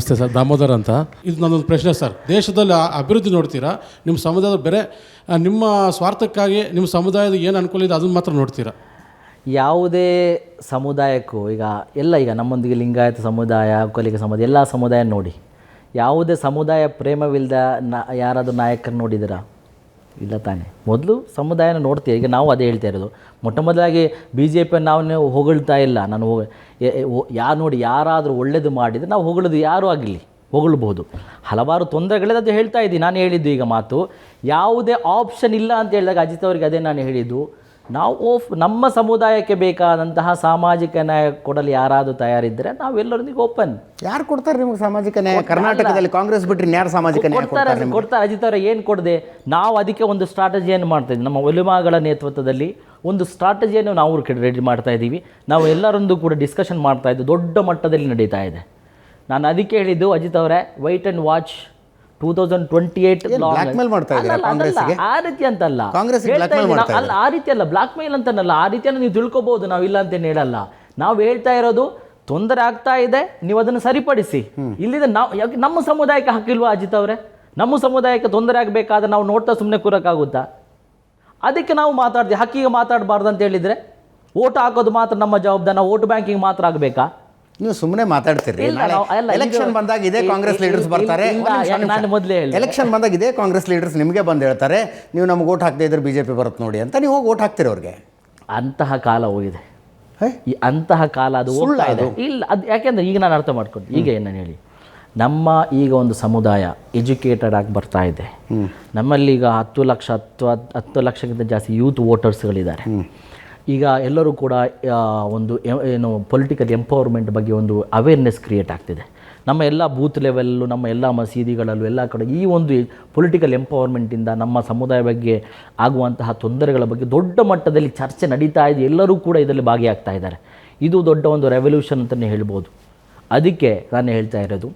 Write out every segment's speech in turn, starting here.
ನಮಸ್ತೆ ಸರ್, ದಾಮೋದರ್ ಅಂತ. ಇದು ನನ್ನೊಂದು ಪ್ರಶ್ನೆ ಸರ್. ದೇಶದಲ್ಲಿ ಅಭಿವೃದ್ಧಿ ನೋಡ್ತೀರಾ, ನಿಮ್ಮ ಸಮುದಾಯದ ಬೇರೆ ನಿಮ್ಮ ಸ್ವಾರ್ಥಕ್ಕಾಗಿ ನಿಮ್ಮ ಸಮುದಾಯದ ಏನು ಅನುಕೂಲ ಇದೆ ಅದನ್ನು ಮಾತ್ರ ನೋಡ್ತೀರಾ? ಯಾವುದೇ ಸಮುದಾಯಕ್ಕೂ ಈಗ ನಮ್ಮೊಂದಿಗೆ ಲಿಂಗಾಯತ ಸಮುದಾಯ, ಒಕ್ಕಲಿಗ ಸಮುದಾಯ, ಎಲ್ಲ ಸಮುದಾಯ ನೋಡಿ, ಯಾವುದೇ ಸಮುದಾಯ ಪ್ರೇಮವಿಲ್ಲದ ಯಾರಾದರೂ ನಾಯಕರು ನೋಡಿದ್ದೀರಾ? ಇಲ್ಲ ತಾನೇ. ಮೊದಲು ಸಮುದಾಯನ ನೋಡ್ತೀವಿ. ಈಗ ನಾವು ಅದೇ ಹೇಳ್ತಾ ಇರೋದು. ಮೊಟ್ಟ ಮೊದಲಾಗಿ BJP ನಾವು ಹೊಗಳ್ತಾ ಇಲ್ಲ. ನಾನು ನೋಡಿ, ಯಾರಾದರೂ ಒಳ್ಳೇದು ಮಾಡಿದರೆ ನಾವು ಹೊಗಳೋದು, ಯಾರೂ ಆಗಲಿ ಹೊಗಳ್ಬೋದು. ಹಲವಾರು ತೊಂದರೆಗಳಿದೆ, ಅದು ಹೇಳ್ತಾ ಇದ್ದೀನಿ. ನಾನು ಹೇಳಿದ್ದು ಈಗ ಮಾತು, ಯಾವುದೇ ಆಪ್ಷನ್ ಇಲ್ಲ ಅಂತ ಹೇಳಿದಾಗ ಅಜಿತ್ ಅವರಿಗೆ ಅದೇ ನಾನು ಹೇಳಿದ್ದು. ನಾವು ನಮ್ಮ ಸಮುದಾಯಕ್ಕೆ ಬೇಕಾದಂತಹ ಸಾಮಾಜಿಕ ನ್ಯಾಯ ಕೊಡಲು ಯಾರಾದರೂ ತಯಾರಿದ್ದರೆ ನಾವೆಲ್ಲರೊಂದಿಗೆ ಓಪನ್. ಯಾರು ಕೊಡ್ತಾರೆ ನಿಮಗೆ ಸಾಮಾಜಿಕ ನ್ಯಾಯ? ಕರ್ನಾಟಕದಲ್ಲಿ ಕಾಂಗ್ರೆಸ್ ಬಿಟ್ಟರೆ ಯಾರು ಸಾಮಾಜಿಕ ನ್ಯಾಯ ಕೊಡ್ತಾರೆ? ಅಜಿತ್ ಅವರ ಏನು ಕೊಡದೆ ನಾವು ಅದಕ್ಕೆ ಒಂದು ಸ್ಟ್ರಾಟಜಿಯನ್ನು ಮಾಡ್ತಾಯಿದ್ವಿ. ನಮ್ಮ ಒಲಿಮಾಗಳ ನೇತೃತ್ವದಲ್ಲಿ ಒಂದು ಸ್ಟ್ರಾಟಜಿಯನ್ನು ನಾವು ರೆಡಿ ಮಾಡ್ತಾ ಇದ್ದೀವಿ. ನಾವು ಎಲ್ಲರೊಂದು ಕೂಡ ಡಿಸ್ಕಷನ್ ಮಾಡ್ತಾ ಇದ್ದು, ದೊಡ್ಡ ಮಟ್ಟದಲ್ಲಿ ನಡೀತಾ ಇದೆ. ನಾನು ಅದಕ್ಕೆ ಹೇಳಿದ್ದು ಅಜಿತ್ ಅವರೇ, ವೈಟ್ ಆ್ಯಂಡ್ ವಾಚ್ 2028 ಆ ರೀತಿ ಅಂತಲ್ಲ, ಆ ರೀತಿ ಅಲ್ಲ, ಬ್ಲಾಕ್ ಮೇಲ್ ಅಂತನಲ್ಲ, ಆ ರೀತಿಯನ್ನು ನೀವು ತಿಳ್ಕೊಬಹುದು. ನಾವು ಇಲ್ಲ ಅಂತೇನು ಹೇಳಲ್ಲ. ನಾವು ಹೇಳ್ತಾ ಇರೋದು, ತೊಂದರೆ ಆಗ್ತಾ ಇದೆ, ನೀವು ಅದನ್ನು ಸರಿಪಡಿಸಿ. ಇಲ್ಲಿದೆ ನಮ್ಮ ಸಮುದಾಯಕ್ಕೆ ಹಕ್ಕಿಲ್ವಾ ಅಜಿತ್ ಅವರೇ? ನಮ್ಮ ಸಮುದಾಯಕ್ಕೆ ತೊಂದರೆ ಆಗಬೇಕಾದ್ರೆ ನಾವು ನೋಡ್ತಾ ಸುಮ್ಮನೆ ಕೂರಕ್ಕಾಗುತ್ತಾ? ಅದಕ್ಕೆ ನಾವು ಮಾತಾಡ್ತೀವಿ. ಹಕ್ಕಿಗೆ ಮಾತಾಡಬಾರ್ದು ಅಂತ ಹೇಳಿದರೆ ಓಟ್ ಹಾಕೋದು ಮಾತ್ರ ನಮ್ಮ ಜವಾಬ್ದಾರಿ, ನಾವು ಓಟ್ ಬ್ಯಾಂಕಿಂಗ್ ಮಾತ್ರ ಆಗಬೇಕಾ? ನೀವು ಸುಮ್ಮನೆ ಮಾತಾಡ್ತೀರಿ. ಎಲೆಕ್ಷನ್ ಬಂದಾಗ ಇದೇ ಕಾಂಗ್ರೆಸ್ ಲೀಡರ್ಸ್ ಬರ್ತಾರೆ. ನಾನು ಮೊದಲೇ ಹೇಳಿ, ಎಲೆಕ್ಷನ್ ಬಂದಾಗ ಇದೇ ಕಾಂಗ್ರೆಸ್ ಲೀಡರ್ಸ್ ನಿಮಗೆ ಬಂದು ಹೇಳ್ತಾರೆ, ನೀವು ನಮ್ಗೆ ಓಟ್ ಹಾಕದೇ ಇದ್ರೆ BJP ಬರುತ್ತೆ ನೋಡಿ ಅಂತ. ನೀವು ಹೋಗಿ ಓಟ್ ಹಾಕ್ತೀರಿ ಅವ್ರಿಗೆ. ಅಂತಹ ಕಾಲ ಹೋಗಿದೆ. ಅಂತಹ ಕಾಲ ಅದು ಹೋಗ್ತಾ ಇದೆ. ಇಲ್ಲ, ಅದು ಯಾಕೆಂದರೆ ಈಗ ನಾನು ಅರ್ಥ ಮಾಡ್ಕೊಂಡು, ಈಗ ಏನನ್ನು ಹೇಳಿ, ನಮ್ಮ ಈಗ ಒಂದು ಸಮುದಾಯ ಎಜುಕೇಟೆಡ್ ಆಗಿ ಬರ್ತಾ ಇದೆ. ನಮ್ಮಲ್ಲಿ ಈಗ 10 ಲಕ್ಷಕ್ಕಿಂತ ಜಾಸ್ತಿ ಯೂತ್ ವೋಟರ್ಸ್ಗಳಿದ್ದಾರೆ. ಈಗ ಎಲ್ಲರೂ ಕೂಡ ಒಂದು ಪೊಲಿಟಿಕಲ್ ಎಂಪವರ್ಮೆಂಟ್ ಬಗ್ಗೆ ಒಂದು ಅವೇರ್ನೆಸ್ ಕ್ರಿಯೇಟ್ ಆಗ್ತಿದೆ. ನಮ್ಮ ಎಲ್ಲ ಬೂತ್ ಲೆವೆಲ್ಲು, ನಮ್ಮ ಎಲ್ಲ ಮಸೀದಿಗಳಲ್ಲೂ, ಎಲ್ಲ ಕಡೆ ಈ ಒಂದು ಪೊಲಿಟಿಕಲ್ ಎಂಪವರ್ಮೆಂಟಿಂದ ನಮ್ಮ ಸಮುದಾಯ ಬಗ್ಗೆ ಆಗುವಂತಹ ತೊಂದರೆಗಳ ಬಗ್ಗೆ ದೊಡ್ಡ ಮಟ್ಟದಲ್ಲಿ ಚರ್ಚೆ ನಡೀತಾ ಇದೆ. ಎಲ್ಲರೂ ಕೂಡ ಇದರಲ್ಲಿ ಭಾಗಿಯಾಗ್ತಾ ಇದ್ದಾರೆ. ಇದು ದೊಡ್ಡ ಒಂದು ರೆವಲ್ಯೂಷನ್ ಅಂತಲೇ ಹೇಳ್ಬೋದು. ಅದಕ್ಕೆ ನಾನು ಹೇಳ್ತಾ ಇರೋದು,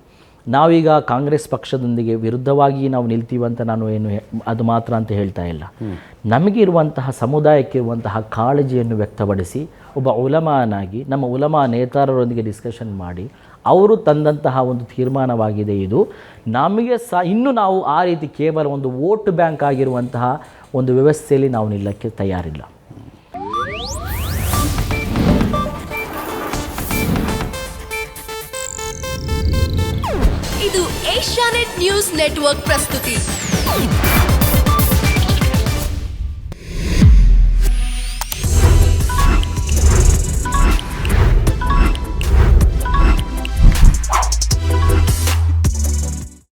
ನಾವೀಗ ಕಾಂಗ್ರೆಸ್ ಪಕ್ಷದೊಂದಿಗೆ ವಿರುದ್ಧವಾಗಿ ನಾವು ನಿಲ್ತೀವಂತ ನಾನು ಅದು ಮಾತ್ರ ಅಂತ ಹೇಳ್ತಾ ಇಲ್ಲ. ನಮಗಿರುವಂತಹ ಸಮುದಾಯಕ್ಕಿರುವಂತಹ ಕಾಳಜಿಯನ್ನು ವ್ಯಕ್ತಪಡಿಸಿ ಒಬ್ಬ ಉಲಮಾನಾಗಿ ನಮ್ಮ ಉಲಮಾ ನೇತಾರರೊಂದಿಗೆ ಡಿಸ್ಕಷನ್ ಮಾಡಿ ಅವರು ತಂದಂತಹ ಒಂದು ತೀರ್ಮಾನವಾಗಿದೆ ಇದು. ನಮಗೆ ಇನ್ನು ನಾವು ಆ ರೀತಿ ಕೇವಲ ಒಂದು ವೋಟ್ ಬ್ಯಾಂಕ್ ಆಗಿರುವಂತಹ ಒಂದು ವ್ಯವಸ್ಥೆಯಲ್ಲಿ ನಾವು ನಿಲ್ಲಕ್ಕೆ ತಯಾರಿಲ್ಲ. ಇದು ಏಷ್ಯಾನೆಟ್ ನ್ಯೂಸ್ ನೆಟ್ವರ್ಕ್ ಪ್ರಸ್ತುತಿ.